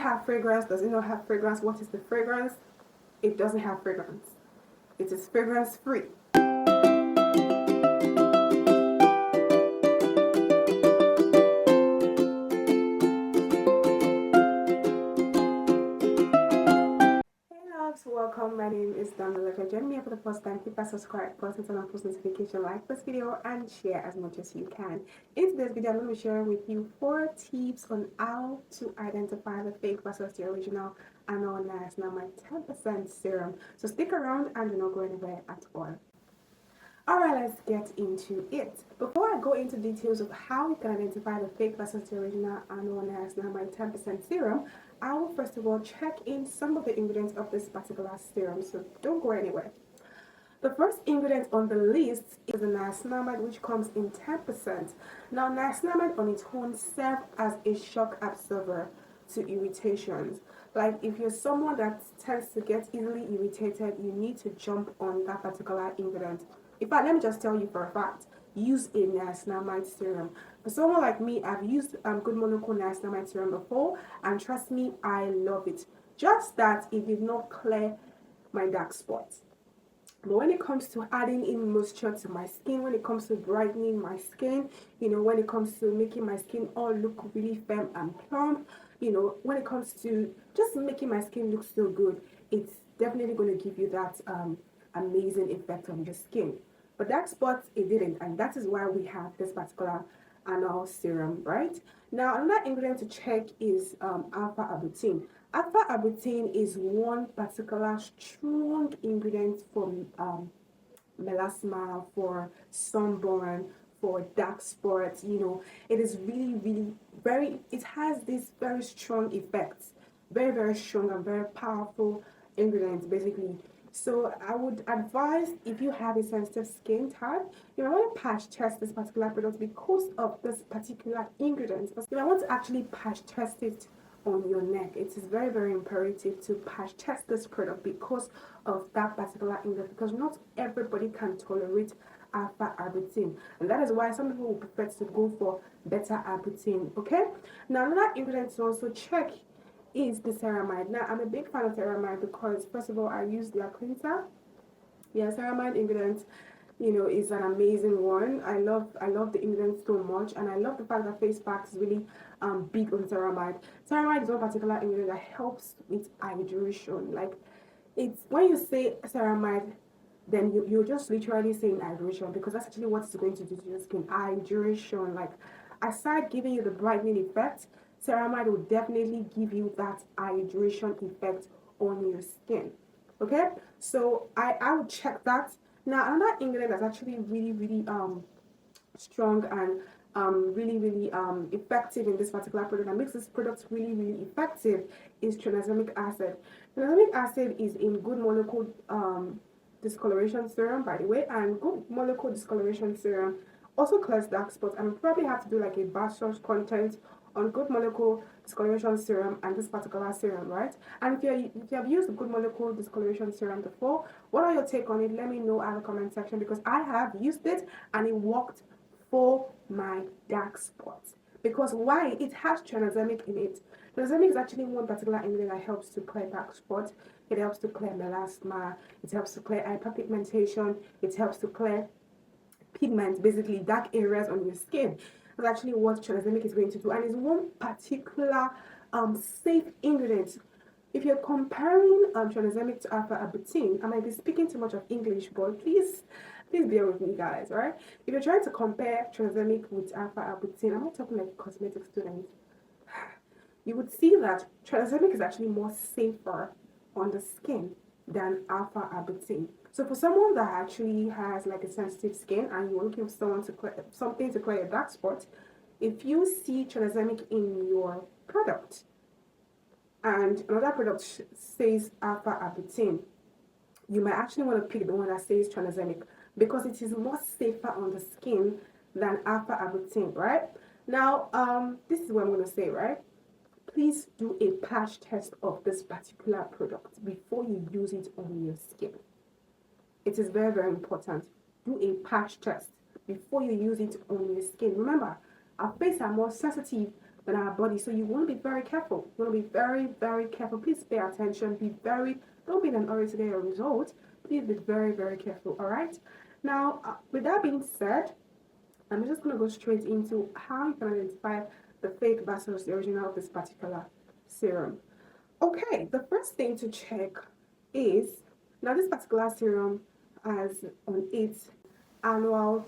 have fragrance? Does it not have fragrance? What is the fragrance? It doesn't have fragrance. It is fragrance free. Welcome, my name is Daniela. If you're joining me for the first time, hit that subscribe button, turn on post notification, like this video, and share as much as you can. In today's video, I'm going to be sharing with you 4 tips on how to identify the fake versus the original Anua Niacinamide 10% serum. So stick around and do not go anywhere at all. Alright, let's get into it. Before I go into details of how you can identify the fake versus the original Anua Niacinamide 10% serum, I will first of all check in some of the ingredients of this particular serum, so don't go anywhere. The first ingredient on the list is the niacinamide, which comes in 10%. Now, niacinamide on its own serves as a shock absorber to irritations. Like if you're someone that tends to get easily irritated, you need to jump on that particular ingredient. In fact, let me just tell you for a fact, use a niacinamide serum. For someone like me, I've used Good Monaco niacinamide serum before, and trust me, I love it. Just that it did not clear my dark spots. But when it comes to adding in moisture to my skin, when it comes to brightening my skin, when it comes to making my skin all look really firm and plump, when it comes to just making my skin look so good, it's definitely going to give you that amazing effect on your skin. But dark spots, it didn't, and that is why we have this particular Anua serum, right? Now, another ingredient to check is alpha-arbutin. Alpha-arbutin is one particular strong ingredient for melasma, for sunburn, for dark spots. It is really it has this very strong effects, very strong and very powerful ingredients, basically. So I would advise, if you have a sensitive skin type, you might want to patch test this particular product because of this particular ingredient. You might want to actually patch test it on your neck. It is very imperative to patch test this product because of that particular ingredient, because not everybody can tolerate alpha-arbutin, and that is why some people will prefer to go for beta-arbutin. Okay, now another ingredient to also check is the ceramide. Now, I'm a big fan of ceramide because, first of all, I use their cleanser. Yeah, ceramide ingredients, is an amazing one. I love the ingredients so much, and I love the fact that face packs is really big on ceramide. Ceramide is one particular ingredient that helps with hydration. Like, it's when you say ceramide, then you're just literally saying hydration, because that's actually what it's going to do to your skin. Hydration, like, aside giving you the brightening effect, ceramide will definitely give you that hydration effect on your skin. Okay, so I would check that. Now, another ingredient that's actually really strong and really effective in this particular product, and makes this product really effective, is tranexamic acid. Tranexamic acid is in Good Monaco discoloration serum, by the way, and Good Monaco discoloration serum also clears dark spots. And we'll probably have to do like a bachelor's content on Good Monaco discoloration serum and this particular serum, right? And if you have used the Good Monaco discoloration serum before, what are your take on it? Let me know in the comment section, because I have used it and it worked for my dark spots. Because why? It has tranexamic in it. Tranexamic is actually one particular ingredient that helps to clear dark spots. It helps to clear melasma. It helps to clear hyperpigmentation. It helps to clear pigment, basically dark areas on your skin. That's actually what tranexamic is going to do, and it's one particular safe ingredient. If you're comparing tranexamic to alpha-arbutin, I might be speaking too much of English, but please bear with me, guys. All right, if you're trying to compare tranexamic with alpha-arbutin, I'm not talking like a cosmetic student, you would see that tranexamic is actually more safer on the skin than alpha-arbutin. So for someone that actually has like a sensitive skin and you're looking for something to clear a dark spot, if you see tranexamic in your product and another product says alpha-arbutin, you might actually want to pick the one that says tranexamic, because it is more safer on the skin than alpha-arbutin, right? Now, this is what I'm going to say, right? Please do a patch test of this particular product before you use it on your skin. It is very important. Do a patch test before you use it on your skin. Remember, our face are more sensitive than our body. So you want to be very careful. You want to be very, very careful. Please pay attention. Don't be in an hurry to get a result. Please be very, very careful. All right. Now, with that being said, I'm just going to go straight into how you can identify the fake versus the original of this particular serum. Okay, the first thing to check is, now this particular serum has on it Anua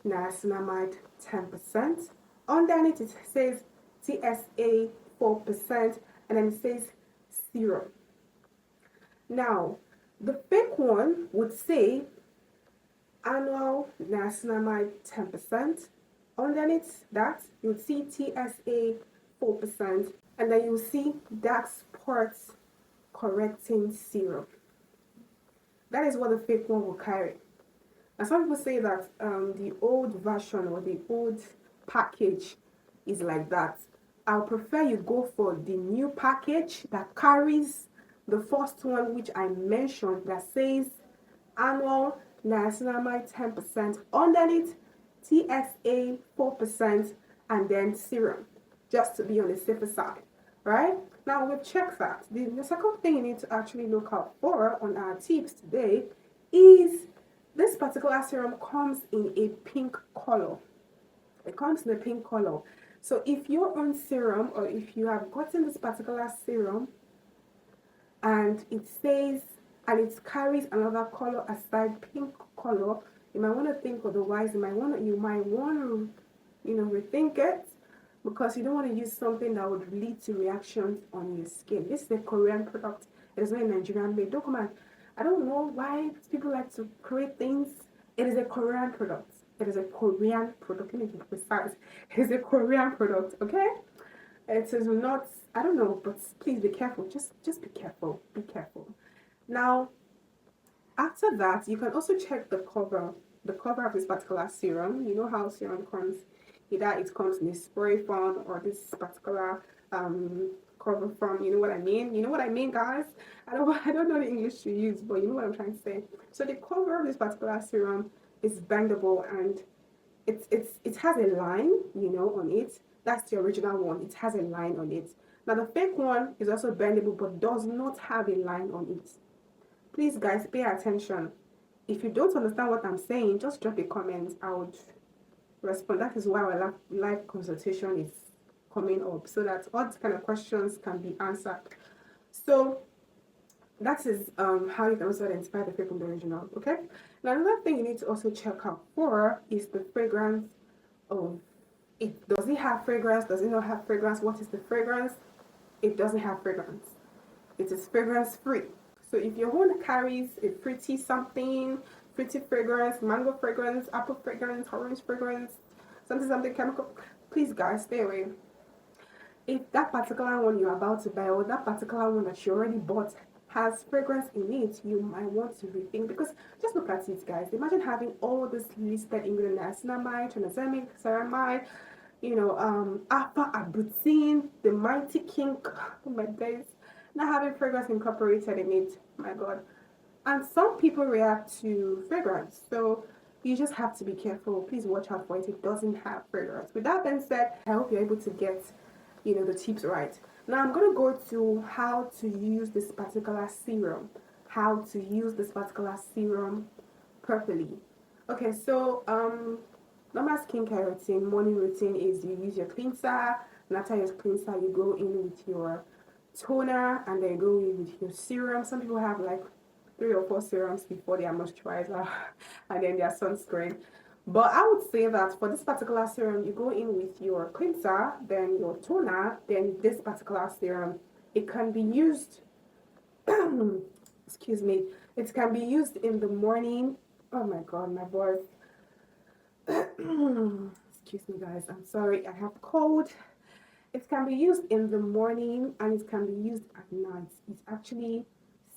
Niacinamide 10%. Underneath it says TSA 4%, and then it says serum. Now, the fake one would say Anua Niacinamide 10%. Underneath that, you'll see TSA 4%, and then you'll see dark spots correcting serum. That is what the fake one will carry. And some people say that the old version or the old package is like that. I'll prefer you go for the new package that carries the first one, which I mentioned, that says Anua Niacinamide 10%, underneath TSA 4%, and then serum, just to be on the safer side, right? Now we've checked that. The second thing you need to actually look out for on our tips today is this particular serum comes in a pink color. It comes in a pink color. So if you're on serum, or if you have gotten this particular serum and it says, and it carries another color aside pink color, you might want to think otherwise. You might want to rethink it, because you don't want to use something that would lead to reactions on your skin. This is a Korean product. It is not a Nigerian made. Don't come on. I don't know why people like to create things. It is a Korean product. It is a Korean product. Let me be precise. It is a Korean product, okay? It is not, I don't know, but please be careful. Just be careful. Be careful. Now, after that, you can also check the cover of this particular serum. You know how serum comes, either it comes in a spray form or this particular cover form. You know what I mean? You know what I mean, guys? I don't know the English to use, but you know what I'm trying to say. So the cover of this particular serum is bendable, and it has a line, on it. That's the original one. It has a line on it. Now the fake one is also bendable, but does not have a line on it. Please, guys, pay attention. If you don't understand what I'm saying, just drop a comment. I would respond. That is why our live consultation is coming up, so that all these kind of questions can be answered. So that is how you can also identify the fake from the original. Okay. Now another thing you need to also check out for is the fragrance of it. Does it have fragrance? Does it not have fragrance? What is the fragrance? It doesn't have fragrance. It is fragrance free. So if your one carries a fruity fragrance, mango fragrance, apple fragrance, orange fragrance, something chemical, please, guys, stay away. If that particular one you're about to buy, or that particular one that you already bought, has fragrance in it, you might want to rethink, because just look at it, guys. Imagine having all this listed ingredients: niacinamide, tranexamic, ceramide, alpha arbutin, the mighty king. Oh my days. Not having fragrance incorporated in it. My God. And some people react to fragrance, so you just have to be careful. Please watch out for it. It doesn't have fragrance. With that being said, I hope you're able to get the tips right. Now I'm going to go to how to use this particular serum. How to use this particular serum properly. Okay, so normal skincare routine, morning routine is you use your cleanser, and after your cleanser you go in with your toner, and then you go in with your serum. Some people have like 3 or 4 serums before their moisturizer and then their sunscreen. But I would say that for this particular serum, you go in with your cleanser, then your toner, then this particular serum. It can be used, excuse me, it can be used in the morning. Oh my God, my voice. Excuse me, guys, I'm sorry, I have cold. It can be used in the morning and it can be used at night. It's actually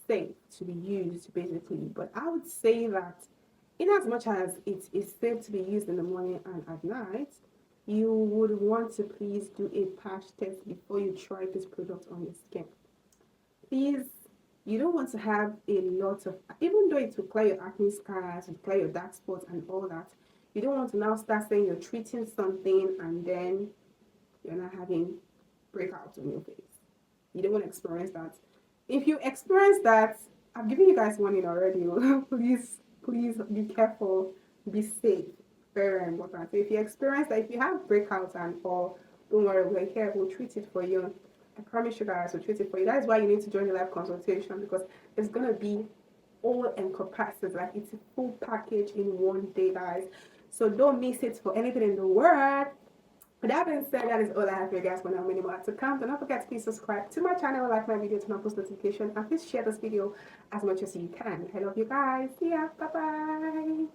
safe to be used, basically. But I would say that in as much as it is safe to be used in the morning and at night, you would want to please do a patch test before you try this product on your skin. Please, you don't want to have a lot of, even though it will clear your acne scars, it will clear your dark spots and all that, you don't want to now start saying you're treating something and then you're not having breakouts on your face. You don't want to experience that. If you experience that, I've given you guys warning already. Please be careful, be safe. Very important. So if you experience that, if you have breakouts and all, don't worry, we're here. We'll treat it for you. I promise you guys, we'll treat it for you. That is why you need to join the live consultation, because it's gonna be all encompasses. Like, it's a full package in one day, guys. So don't miss it for anything in the world. With that being said, that is all I have for you guys for now. Many more to come. Don't forget to please subscribe to my channel, like my video, turn on post notification, and please share this video as much as you can. I love you guys. See ya. Bye bye.